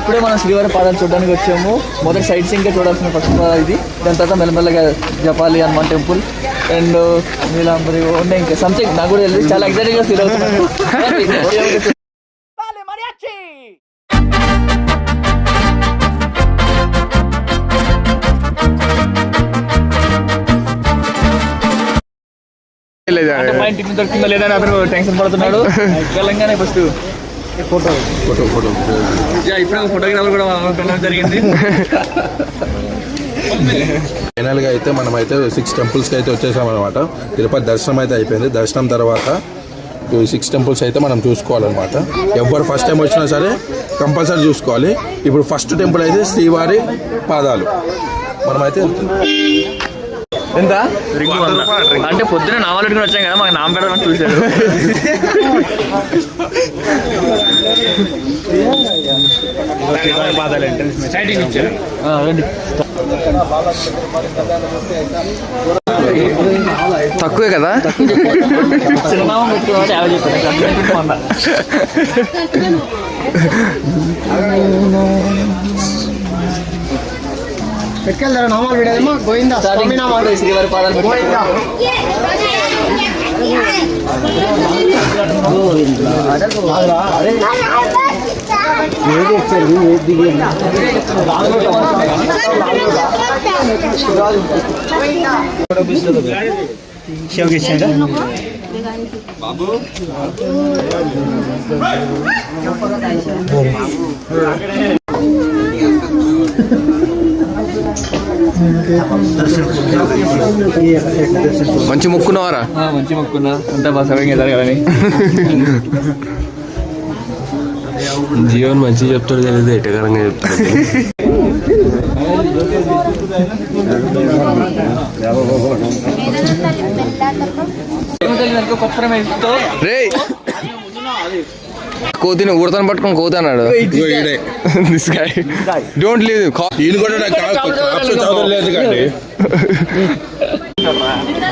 ఇప్పుడే మనం శ్రీవారి పాదాలు చూడడానికి వచ్చాము. మొదటి సైట్ సీయింగ్ చూడాల్సిన ఫస్ట్ ఇది. దాని తర్వాత మెల్లమెల్లగా జపాలి హనుమాన్ టెంపుల్ అండ్ నీలాంబరి ఉండే ఇంకా సంథింగ్ నాకు కూడా తెలియదు. చాలా ఎక్సైటెడ్గా ఫీల్ అవుతున్నాను. దొరుకుతుందా లేదా అని అతను టెన్షన్ పడుతున్నాడు. తెలంగాణ ఫస్ట్ ఫోటో ఇప్పుడు ఫోటోగ్రాఫర్ కూడా జరిగింది. ఫైనల్గా అయితే మనమైతే 6 టెంపుల్స్కి అయితే వచ్చేసాం అనమాట. తిరుపతి దర్శనం అయితే అయిపోయింది. దర్శనం తర్వాత 6 టెంపుల్స్ అయితే మనం చూసుకోవాలన్నమాట. ఎవరు ఫస్ట్ టైం వచ్చినా సరే కంపల్సరీ చూసుకోవాలి. ఇప్పుడు ఫస్ట్ టెంపుల్ అయితే శ్రీవారి పాదాలు. మనమైతే ఎంత అంటే పొద్దున నామాలు పెట్టుకుని వచ్చాం కదా, మాకు నామ పెడదామని చూశాడు. తక్కువే కదా, చిరునామం పెట్టుకోవాలి. 50 చెప్పాను. పెట్టుకెళ్తారా నామాలు విడేదమ్మా గోవిందా స్వామి నామాలు శ్రీవారి పాదాలు గోవిందా బాబు మంచి మొక్కున్నవారా? మంచి మొక్కున్నా అంతా బాగా సవ్యంగా జరగాలని. జీవన్ మంచి చెప్తాడు కదా, ఎటకరంగా చెప్తాడు. రే కోతిని ఉడతను పట్టుకొని కోతన్నాడు. Don't leave.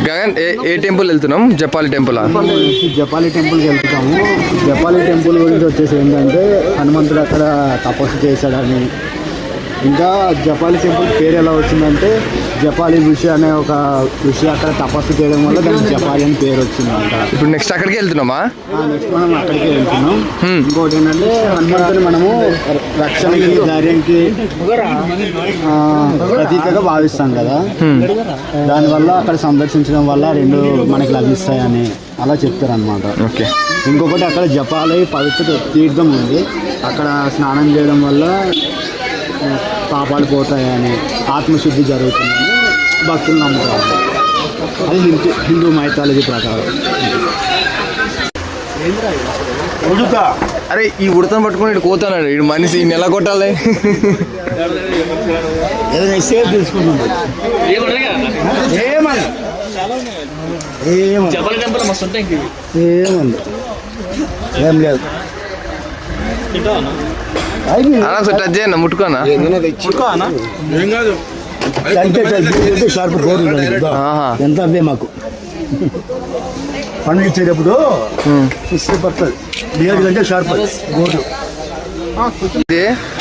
గగన్ ఏ టెంపుల్ వెళ్తున్నాం? జపాలి టెంపుల్. జపాలి టెంపుల్కి వెళ్తాము. జపాలి టెంపుల్ గురించి వచ్చేసి ఏంటంటే హనుమంతుడు అక్కడ తపస్సు చేశాడని. ఇంకా జపాలి టెంపుల్ పేరు ఎలా వచ్చిందంటే జపాలి ఋషి అనే ఒక ఋషి అక్కడ తపస్సు చేయడం వల్ల దానికి జపాలి అని పేరు వచ్చింది అంట. ఇప్పుడు నెక్స్ట్ అక్కడికి వెళ్తున్నామా? నెక్స్ట్ మనం అక్కడికి వెళ్తున్నాం. ఇంకోటి ఏంటంటే హనుమంతుని మనము రక్షణకి ధైర్యంకి ప్రతీకగా భావిస్తాం కదా, దానివల్ల అక్కడ సందర్శించడం వల్ల 2 మనకి లభిస్తాయని అలా చెప్తారు అనమాట. ఓకే. ఇంకొకటి అక్కడ జపాలి పవిత్ర తీర్థం ఉంది, అక్కడ స్నానం చేయడం వల్ల పాపాలు పోతాయని, ఆత్మశుద్ధి జరుగుతుందని భక్తులు నమ్ముతారు. అది హిందూ మైథాలజీ ప్రకారం. అరే ఈ ఉడతను పట్టుకుని ఇటు కోతాడు. ఇటు మనిషి నెల కొట్టాలి. ఏం లేదు. టచ్ చేయన్నా, ముట్టుకోనా? షార్ప్ గోరు ఎంత అవే మాకు పండుగ ఇచ్చేటప్పుడు పడుతుంది. అంటే షార్ప్ గోరు.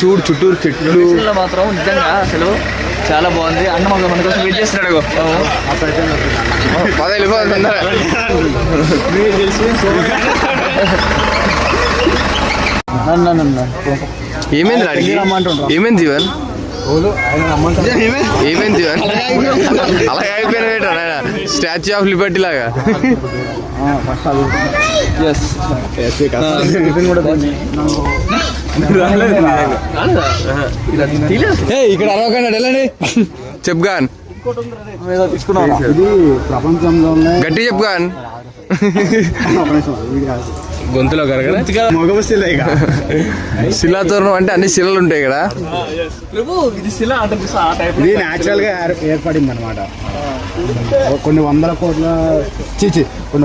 చూడు చుట్టూరు చెట్లు మాత్రం నిజంగా అసలు చాలా బాగుంది. అన్న మాకు మన కోసం వెయిట్ చేస్తున్నాడు. ఏమైంది ఏమైంది జీవన్? ఏమైంది జీవన్? అలాగే అయిపోయినా స్టాచ్యూ ఆఫ్ లిబర్టీ లాగా. ఇక్కడ అరవకండి వెళ్ళండి. చెప్గాన్ ఇది ప్రపంచంలోనే గట్టి చెప్గాన్. గొంతులో శిలాతోరణం అంటే అన్ని శిలలు ఉంటాయి కదా. ఇది న్యాచురల్ గా ఏర్పడింది అనమాట. కొన్ని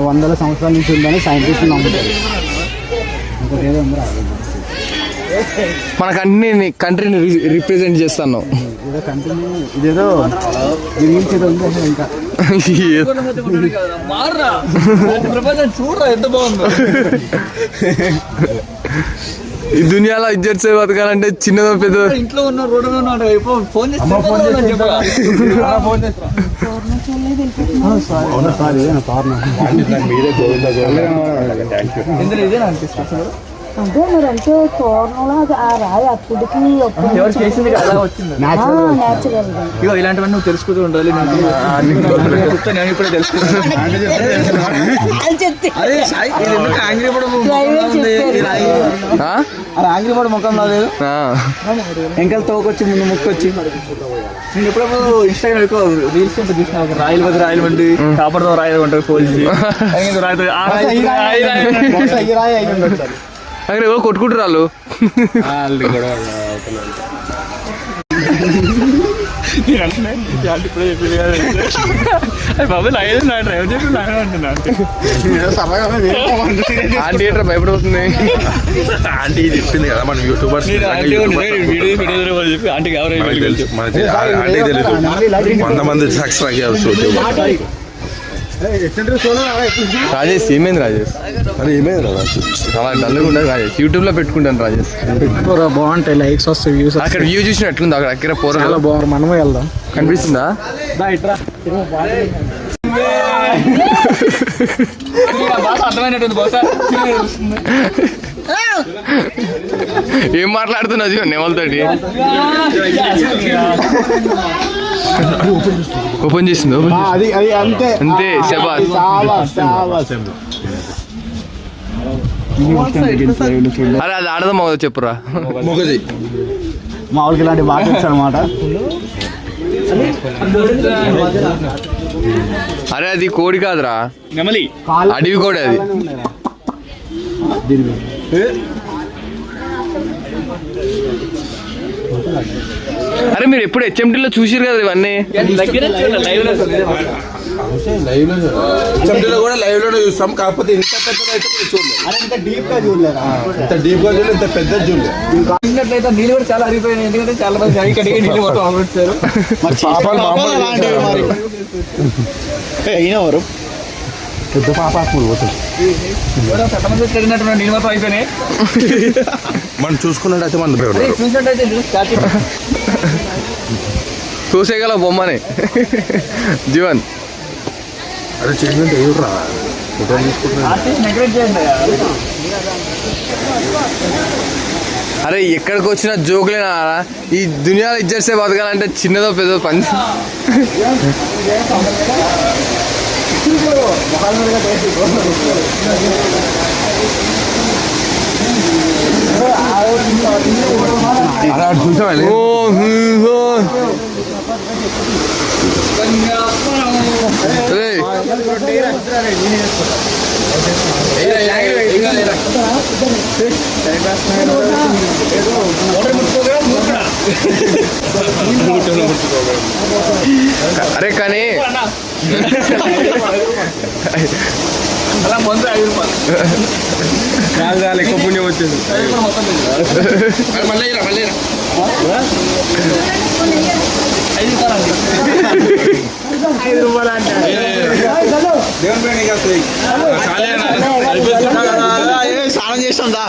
వందల సంవత్సరాల నుంచి ఉందని సైంటిస్టులు నమ్ముతారు. ఇంకోటి ఏదో మన కంట్రీని రిప్రజెంట్ చేస్తాను. ఏదో కంట్రీని ఇదేదో గురించి ఇంకా చూడరా ఎంత బాగుందో. ఈ దునియాలో ఇజ్జత్ సేవ బతకాలంటే చిన్నదో పెద్ద ఇంట్లో ఉన్న రోడ్డు మీద ఉన్నాడు ఫోన్ చేసి మీరే గోవిందా ఇందులో ఇదేనా అనిపిస్తుంది అంటే మరి అంటే తోరణంలో ఆ రాయి అప్పటికి ఎవరు చేసింది అలా వచ్చింది నేచురల్ గా ఇగో ఇలాంటివన్నీ నువ్వు తెలుసుకుంటూ ఉండాలి చెప్తా నేను ఇప్పుడే తెలుసుకున్నాను ఆంగ్రీపడ ముఖం రాలేదు ఎంకల్ తోకొచ్చి ముందు ముక్కొచ్చి నేను ఎప్పుడప్పుడు ఇన్స్టాగ్రామ్ ఎక్కువ రీల్స్ ఉంటే చూసిన ఒక రాయలు బది రాయలు వంటి కాపడతో రాయలు ఉంటుంది ఫోన్ అక్కడ ఏవో కొట్టుకుంటారు వాళ్ళు ఆంటీ ఏంట్రా భయపడిపోతుంది ఆంటీ చెప్పింది కదా మన యూట్యూబర్స్ ఆంటీకి మనకి ఆంటీ తెలియదు 100 మంది సక్సెస్ అయ్యారు. రాజేష్ ఏమైంది రాజేష్? అది ఏమైంది అలా డల్గా ఉండదు రాజేష్. యూట్యూబ్ లో పెట్టుకుంటాను రాజేష్. బాగుంటాయి, లైక్స్ వస్తాయి, వ్యూస్. అక్కడ వ్యూ చూసిన ఎట్లుంది అక్కడ అక్కడ పోరా చాలా బాగుంది. మనమే వెళ్దాం. కనిపిస్తుందా? అర్థమైనట్టుంది బహుశా ఏం మాట్లాడుతున్నా జీవన్ నెమలతోటి? ఓపెన్ చేసింది. అది అది అంతే అంతే. శబాష్. అరే అది ఆడదాం మగ చెప్పురా. మొగది మామూలుగా ఇలాంటి బాగా అనమాట. అరే అది కోడి కాదురా, నెమలి, అడవి కోడి అది. అరే మీరు ఎప్పుడు హెచ్ఎంటీలో చూసిరు కదా ఇవన్నీ? లైవ్ కూడా లైవ్ లోనే చూస్తాం, కాకపోతే ఇంత పెద్దది అయితే చూడలేదు. ఇంత డీప్ గా చూడలేదు, ఇంత పెద్ద చూడలేదు. నీళ్ళు కూడా చాలా అరిగిపోయినాయి, ఎందుకంటే చాలా మంది కడిగి నీళ్ళు మొత్తం ఆపేస్తారు. అయినవారు పెద్ద పాప పోతుంది. నీళ్ళు మొత్తం అయిపోయినాయి. మనం చూసుకున్నట్టయితే మన చూసినట్టయితే చూసేగల బొమ్మనే జీవన్. అదే చేసినట్టు ఎవరురా ఫోటో తీసుకుంటున్నా. అరే ఎక్కడికి వచ్చిన జోకులేనా? ఈ దునియాలో ఇచ్చేస్తే బతకాలంటే చిన్నదో పెద్దదో పని. అరే కానీ అలా ముందు 5 రూపాయలు ఎక్కువ పుణ్యం వచ్చింది. మళ్ళీ స్నానం చేస్తాం దా.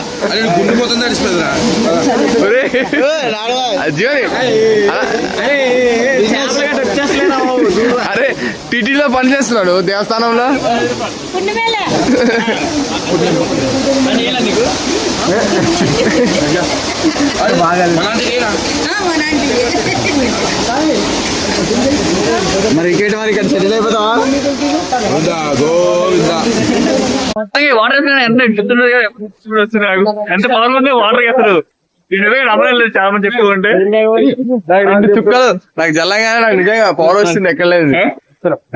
గుండు మొత్తం తడిసిపోతుందా? అరే టీటీలో పని చేస్తున్నాడు దేవస్థానంలో. మరి ఇంకేంటి మరి ఇక్కడ సెటిల్ అయిపోతావా? వాటర్ ఎంత పవర్ ఉంది వాటర్ వేస్తారు. చాలా మంది చెప్పుకుంటే చుక్కలు నాకు జల్లగానే నాకు నిజంగా పవర్ వస్తుంది ఎక్కడ లేదు.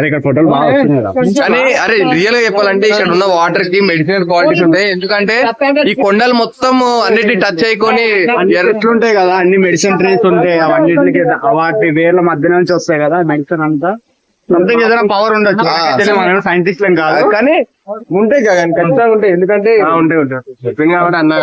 ఇక్కడ ఫోటోలు బాగా వస్తున్నాయి. కానీ అరే రియల్ గా చెప్పాలంటే ఇక్కడ ఉన్న వాటర్ కి మెడిసినల్ క్వాలిటీస్ ఉంటాయి. ఎందుకంటే ఈ కొండలు మొత్తం అన్నిటి టచ్ అయికొని ఎట్లుంటాయి కదా, అన్ని మెడిసిన్ ట్రీస్ ఉంటాయి. అవన్నిటికి వాటి వేర్ల మధ్య నుంచి వస్తాయి కదా మెడిసిన్ అంతా. సంథింగ్ ఏదైనా పవర్ ఉండొచ్చు, మనం సైంటిస్ట్ ఏం కాదు కానీ ఉంటాయి కదా ఖచ్చితంగా ఉంటాయి. ఎందుకంటే ఉంటాయి కాబట్టి అన్న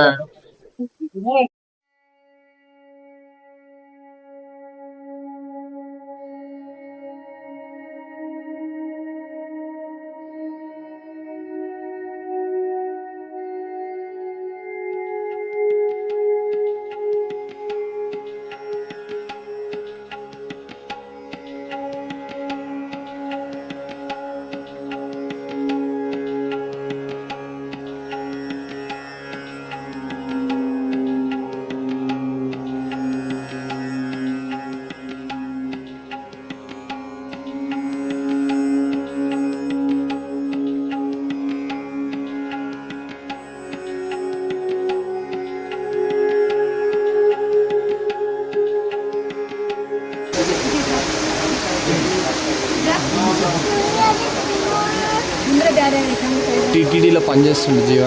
టీటీడీలో పనిచేస్తుంది జీవ.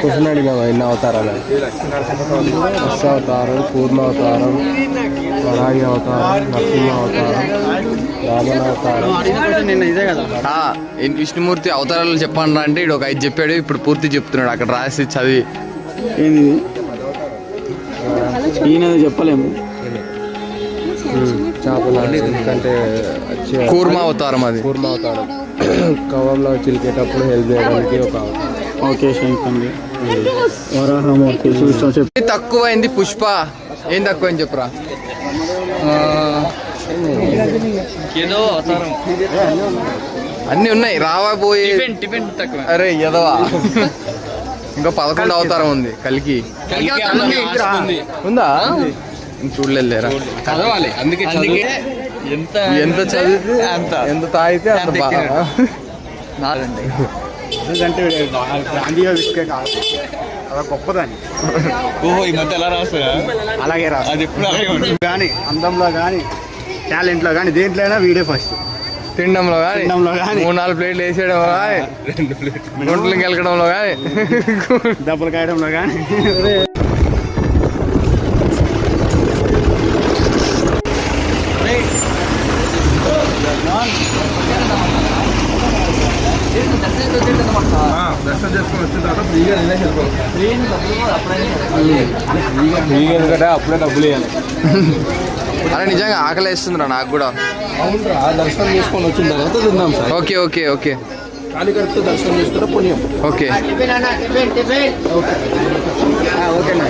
క్వశ్చన్ అడిగాము ఎన్ని అవతారాలు? దశావతారం, పూర్ణ అవతారం, వరాహి అవతారం, నరసింహ అవతారం, రామణ అవతారం. విష్ణుమూర్తి అవతారాలు చెప్పండి అంటే ఇడు ఒక 5 చెప్పాడు. ఇప్పుడు పూర్తి చెప్తున్నాడు అక్కడ రాసి చదివి. ఏంది ఈయన చెప్పలేము. చేపలు ఎందుకంటే కూర్మ అవతారం, అది కూర్మ అవతారం. కవంలో చిలికేటప్పుడు హెల్ప్ చేయడానికి ఒక అవకాశం ఉంది. వరాహమూర్తి తక్కువైంది. పుష్ప ఏం తక్కువైంది చెప్పురా. అన్ని ఉన్నాయి రావబోయే. అరే ఎదవా, ఇంకా 11 అవతారం ఉంది. కలికి ఉందా? చూడలేరా? చదవాలి. అందుకే ఎంత చదివితే ఎంత తాగితే అంత బాగా. ఎందుకంటే గాంధీ అలా గొప్పదని. ఓహో, ఈ మధ్య ఎలా రాస్తారా? అలాగే రా. అది ఎప్పుడు కానీ అందంలో కానీ టాలెంట్లో కానీ దేంట్లో అయినా వీడే ఫస్ట్. తినడంలో కానీ, తినడంలో కానీ, 3-4 ప్లేట్లు వేసేయడంలో కానీ, గుంటలు గెలకడంలో కానీ, దెబ్బలు కాయడంలో కానీ. దర్శనం చేసుకొని వచ్చిన తర్వాత ఫ్రీగా అప్పుడే డబ్బులు ఇవ్వాలి. అలా నిజంగా ఆకలి వేస్తుందిరా నాకు కూడా. అవునరా, దర్శనం చేసుకొని వచ్చిన తర్వాత తిందాం సార్. ఓకే ఓకే ఓకే ఖాళీ కడుపుతో దర్శనం చేసుకుంటే పుణ్యం. ఓకే ఓకేనా?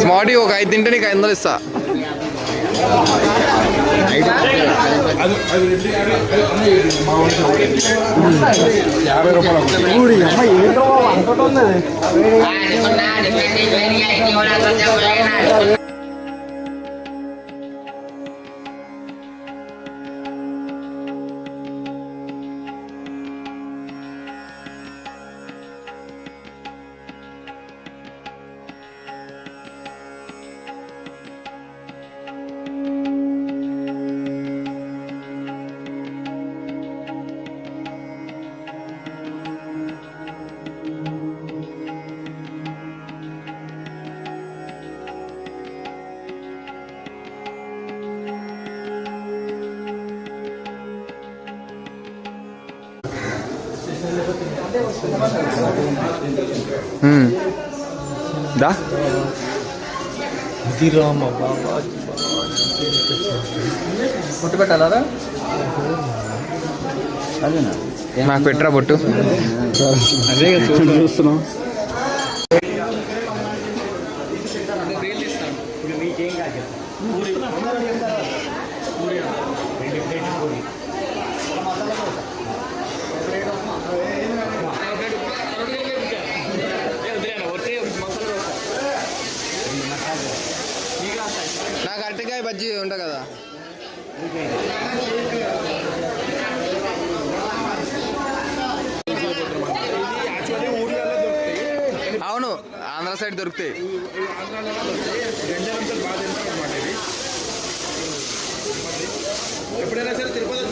స్మార్టీ ఒక 5 తింటే నీకు 500 ఇస్తా. అది 50 రూపాయలు. దా పొట్టు పెట్టాలా? నాకు పెట్టరా బొట్టు. అదే చూస్తున్నాం. నాకు అరటికాయ బజ్జీ ఉంటుంది కదా. అవును, ఆంధ్ర సైడ్ దొరుకుతాయి. ఎప్పుడైనా సరే తిరుపతి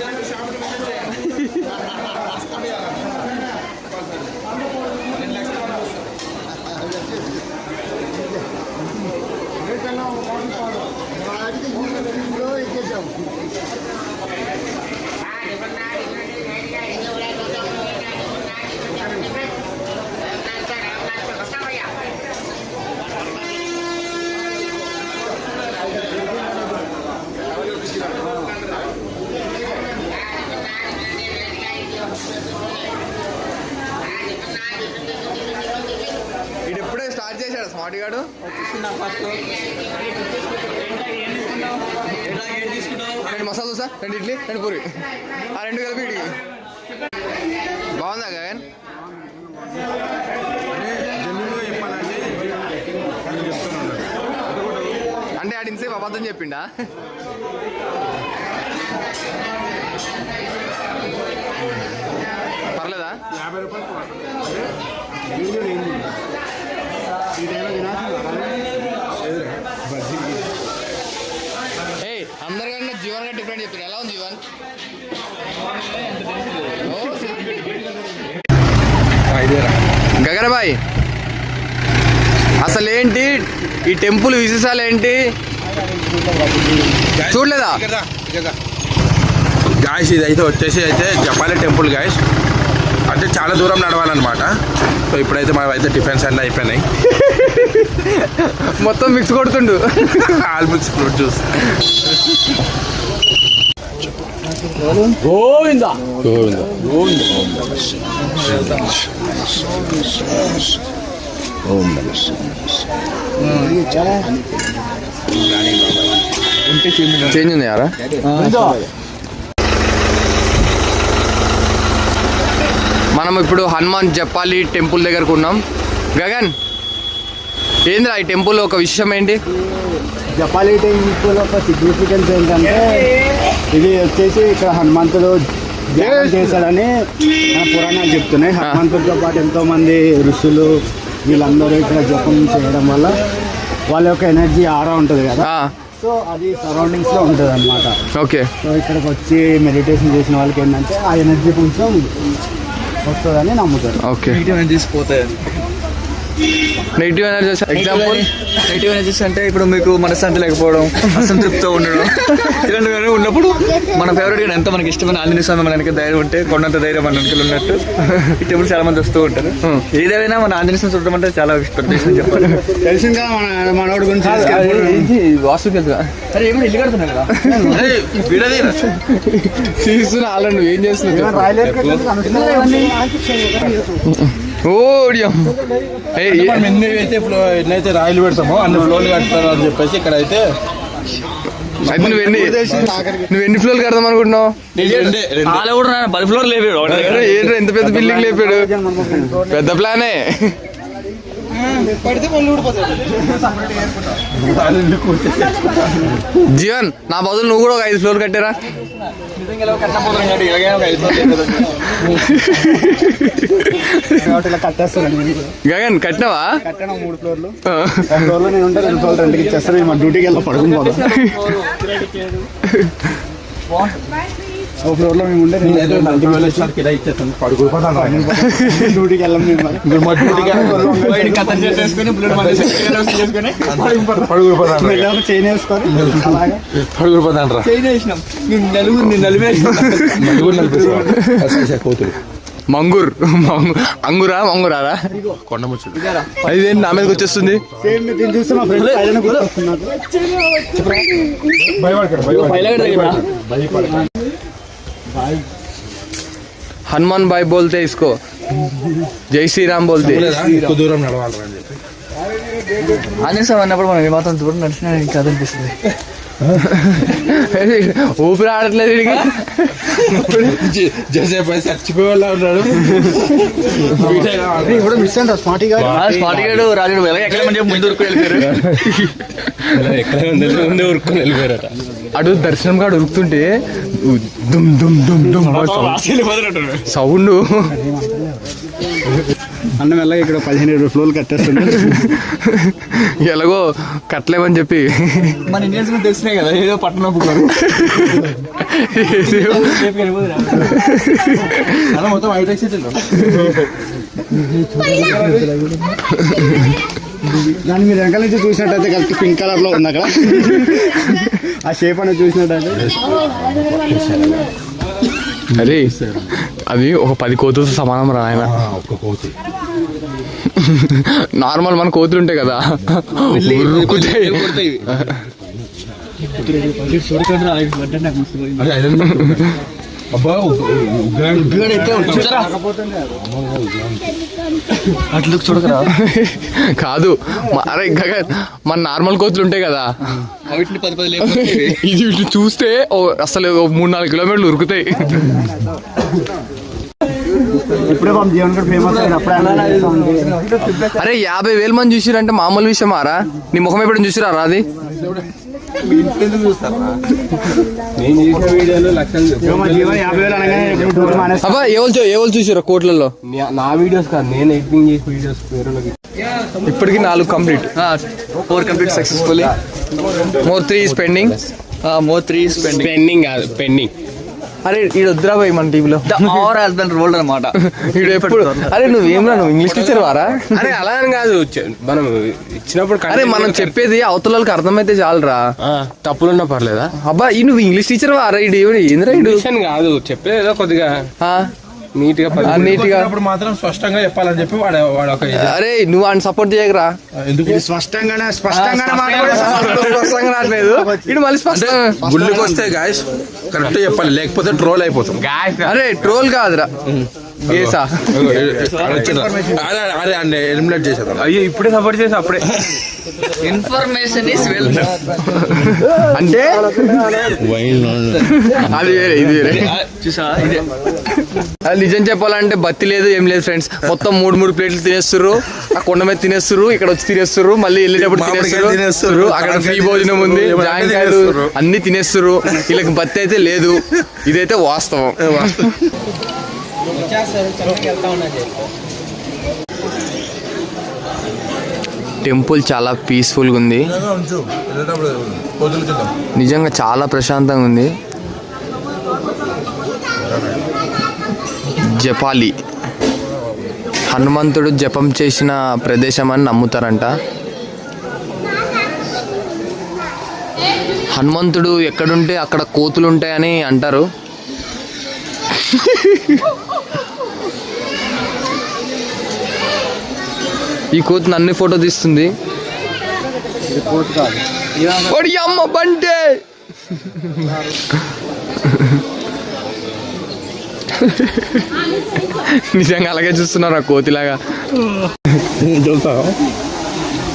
ఇది ఎప్పుడే స్టార్ట్ చేశాడు స్మార్ట్ గాడు. మసాలా దోశ, 2 ఇడ్లీ, 2 పూరి, ఆ 2 కలిపి ఇడ్లీ. బాగుందా గగన్? చెప్పాలంటే ఎంతసేపు అబద్ధం చెప్పిండా? పర్లేదా? 50 రూపాయలు అందరికన్నా జీవన్ గా డిఫరెంట్ చెప్పారు. ఎలా ఉంది జీవన్? గగనబాయ్, అసలు ఏంటి ఈ టెంపుల్ విశేషాలు ఏంటి? చూడలేదా? గాయస్ ఇదైతే వచ్చేసి అయితే జపాలి టెంపుల్ గాయస్. అంటే చాలా దూరం నడవాలన్నమాట. సో ఇప్పుడైతే మావైతే టిఫిన్స్ అన్నీ అయిపోయినాయి. మొత్తం మిక్స్ కొడుతుండు. All mix fruit juice. Govinda Govinda change ఉంది యారా. మనం ఇప్పుడు హనుమాన్ జపాలి టెంపుల్ దగ్గరకు ఉన్నాం. గగన్, ఏంద్రా ఈ టెంపుల్ ఒక విషయం ఏంటి? జపాలి టెంపుల్ ఒక సిగ్నిఫికెన్స్ ఏంటంటే ఇది వచ్చేసి ఇక్కడ హనుమంతుడు ధ్యానం చేశాడని మన పురాణాలు చెప్తున్నాయి. హనుమంతుడితో పాటు ఎంతో మంది ఋషులు వీళ్ళందరూ ఇక్కడ జపం చేయడం వల్ల వాళ్ళ యొక్క ఎనర్జీ ఆరా ఉంటుంది కదా, సో అది సరౌండింగ్స్ లో ఉంటుంది అనమాట. ఓకే. సో ఇక్కడికి వచ్చి మెడిటేషన్ చేసిన వాళ్ళకి ఏంటంటే ఆ ఎనర్జీ కొంచెం వస్తుందని నమ్ముతారు. ఓకే. నెగిటివ్ ఎనర్జీస్ పోతాయి. Negative energy example, negative energies అంటే ఇప్పుడు మీకు మనశ్శాంతి లేకపోవడం, అసంతృప్తితో ఉండడం, ఇలాంటివన్నీ ఉన్నప్పుడు మన ఫేవరెట్ గా ఎంతో మనకి ఇష్టమైన ఆంజనేయ స్వామి మన వెనక ధైర్యం ఉంటే కొండంత ధైర్యం మన వెనకలు ఉన్నట్టు ఈ టెంపుల్ చాలా మంది వస్తూ ఉంటారు. ఏదైనా మన ఆంజనేయ స్వామి చూడడం అంటే చాలా ప్రదేశం చెప్పాలి. తెలిసిందా మనోడి గురించి వాస్తుకి వెళ్తా. సరే ఏమైనా ఇల్లు కడుతున్నాయి కదా చూస్తున్నా అలా నువ్వు ఏం చేస్తున్నావు? ఎన్నైతే రాయిలు పెడతామో అన్ని ఫ్లోర్లు కడతారు అని చెప్పేసి ఇక్కడ అయితే నువ్వు ఎన్ని ఫ్లోర్లు కడదాం అనుకుంటున్నావు? పది ఫ్లోర్ లేపాడు. ఏంటో ఎంత పెద్ద బిల్డింగ్ లేపాడు. పెద్ద ప్లానే. జీవన్, నా బదులు నువ్వు కూడా ఒక 5 ఫ్లోర్లు కట్టారా? గగన్ కట్టినావా? కట్టాను 3 ఫ్లోర్లు. 2 ఫ్లోర్లు నేను ఉంటాను, 2 ఫ్లోర్లు రెండుకి ఇచ్చేస్తారు. మా డ్యూటీకి వెళ్ళి పడుకుని పోదాం. ఓ ఫ్లోర్లో మేము ఉండే డ్యూటీకి వెళ్ళాం. చైన్ వేసుకొని కోతులు మంగూర్ మంగురారా కొండ ముచ్చుడు. అదేంటి నా మీదకి వచ్చేస్తుంది? చూస్తే మా ఫ్రెండ్ హనుమాన్ భాయ్ బోల్తే ఇస్కో జై శ్రీరామ్ బోల్తే. ఎక్కువ దూరం నడవాలి అని చెప్పి ఆంజనేయ స్వామి అన్నప్పుడు మనం ఏమాత్రం దూరం నడిచినా ఇంకా అనిపిస్తుంది. ఊపిరి ఆడట్లేదు వీడికి. జసేపు చచ్చిపోయే వాళ్ళ ఉన్నాడు. ఇప్పుడు మిస్ అంటారు స్మార్ట్ గాడు రాజుడు ఎక్కడ మంచి ముందు ఉరుకు వెళ్ళిపోయారు. ముందే ఉరుక్కుని వెళ్ళిపోయారట. అటు దర్శనం కాడు ఉరుకుతుంటే దుమ్ దుమ్ దుమ్ దుమ్ సౌండ్. అన్న మెల్లగా ఇక్కడ 15 ఫ్లోర్లు కట్టేస్తుంది. ఎలాగో కట్టలేమని చెప్పి మన ఇండియన్స్ తెలిసినాయి కదా, ఏదో పట్టణం మొత్తం హైటెక్ సిటీ. దాన్ని మీరు వెనకాల నుంచి చూసినట్టయితే కలిపి పింక్ కలర్ లో ఉంది అక్కడ. ఆ షేప్ అనేది చూసినట్టయితే అరే అవి ఒక 10 కోతులతో సమానం రా ఆయన. ఒక్క కోతి నార్మల్ మన కోతులు ఉంటాయి కదా, అబ్బా అట్లా చూడకరా. కాదు అరే గగన్, మన నార్మల్ కోతులు ఉంటాయి కదా, వీటిని 10 ఇది వీటిని చూస్తే అసలు 3-4 కిలోమీటర్లు ఉరుకుతాయి. ఇప్పుడే జీవన్ కూడా ఫేమస్. అరే 50,000 మంది చూసిరంటే మామూలు విషయం ఆరా? నీ ముఖం ఎప్పుడు చూసిరా అది? నేను చేసిన వీడియోలు లక్షలు మా జీవన్ 50,000 అనగానే ఇప్పుడు టూర్ మానేస్తా. అబ్బా ఎవరు చూసారు కోట్లలో? నా వీడియోస్ కాదు, నేను ఎడిటింగ్ చేసిన వీడియోస్ వేరేళ్ళకి. ఇప్పటికి 4 complete. 4 complete successfully. More 3 is pending. More 3 is pending. Pending కాదు, పెండింగ్. అరే ఈడు వద్దురా పోయి మన టీవీలో. అవర్ హస్బెండ్ రోల్డ్ అనమాట. ఈడు ఎప్పుడు అరే నువ్వేంరా నువ్వు ఇంగ్లీష్ టీచర్ వారా? అరే అలా అని కాదు, మనం ఇచ్చినప్పుడు అరే మనం చెప్పేది అవతల వాళ్ళకి అర్థమైతే చాలరా. తప్పులున్నా పర్లేదా? అబ్బా ఈ నువ్వు ఇంగ్లీష్ టీచర్ వారా? ఇడు ఏంద్రా ఇడు? ఇంగ్లీష్ అని కాదు, చెప్పేది ఏదో కొద్దిగా నీట్ గా నీట్ గా అప్పుడు మాత్రం స్పష్టంగా చెప్పాలని చెప్పి వాడు ఒక అరే నువ్వు ఆయన సపోర్ట్ చేయకరా. ఎందుకు స్పష్టంగానే స్పష్టంగా రావట్లేదు. ఇడు మళ్ళీ స్పష్టంగా గుళ్ళకి వస్తే గాయస్ కరెక్ట్ చెప్పాలి, లేకపోతే ట్రోల్ అయిపోతాం. అరే ట్రోల్ కాదురా కేసా. అరే అండి ఎలిమినేట్ చేసేద్దాం. అయ్యో ఇప్పుడే సపోర్ట్ చేసి అప్పుడే ఇన్ఫర్మేషన్ ఇస్ వెల్త్. అంటే అది వేరే ఇది వేరే. చూసా ఇదే అది నిజం చెప్పాలంటే బత్తి లేదు ఏం లేదు ఫ్రెండ్స్. మొత్తం 3 ప్లేట్లు తినేస్తుర్రు, ఆ కొండ మీద తినేస్తుర్రు, ఇక్కడ వచ్చి తినేస్తుర్రు, మళ్ళీ వెళ్ళేటప్పుడు తినేస్తుర్రు. అక్కడ ఫ్రీ భోజనం ఉంది, జాంకాయలు అన్ని తినేస్తుర్రు. వీళ్ళకి బత్తి అయితే లేదు, ఇదైతే వాస్తవం. టెంపుల్ చాలా పీస్ఫుల్గా ఉంది, నిజంగా చాలా ప్రశాంతంగా ఉంది. జపాలి హనుమంతుడు జపం చేసిన ప్రదేశం అని నమ్ముతారంట. హనుమంతుడు ఎక్కడుంటే అక్కడ కోతులు ఉంటాయని అంటారు. ఈ కోతి నన్ను ఫోటో తీస్తుంది. ఒడి అమ్మ బంటే. నిజంగా అలాగే చూస్తున్నారు ఆ కోతిలాగా.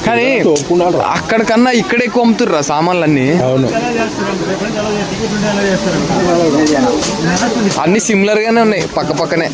కానీ అక్కడికన్నా ఇక్కడే ఎక్కువ అమ్ముతుర్రా సామాన్లన్నీ. అవును, అన్ని సిమిలర్ గానే ఉన్నాయి పక్క పక్కనే.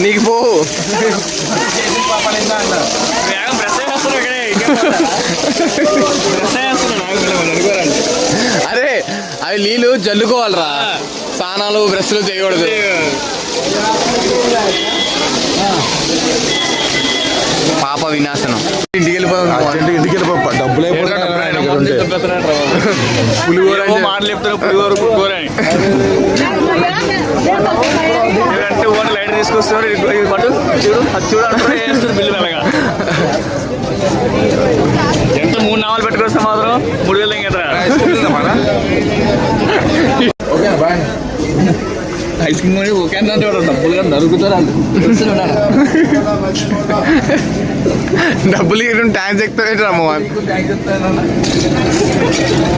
నీకు పో. అరే అవి నీళ్ళు జల్లుకోవాలరా, స్నానాలు బ్రష్లు చేయకూడదు. పాప వినాశనం. ఇంటికి వెళ్ళిపోతాం, ఇంటికి వెళ్ళిపో, డబ్బులు పులిహోర మాటలు చెప్తారు పులిహోర కూర అని. అంటే ఓన్ లైట్ తీసుకొస్తున్నారు పట్టు చూడు అది చూడాలి బిల్లు అలాగా. ఎంత 3 నామాలు పెట్టుకొస్తే మాత్రం 3,000 కదా. ఓకేనా బాయ్. ఐస్ క్రీమ్ అని ఓకే అంటే డబ్బులు కానీ దొరుకుతారు. డబ్బులు ట్యాంక్స్ ఎక్కువ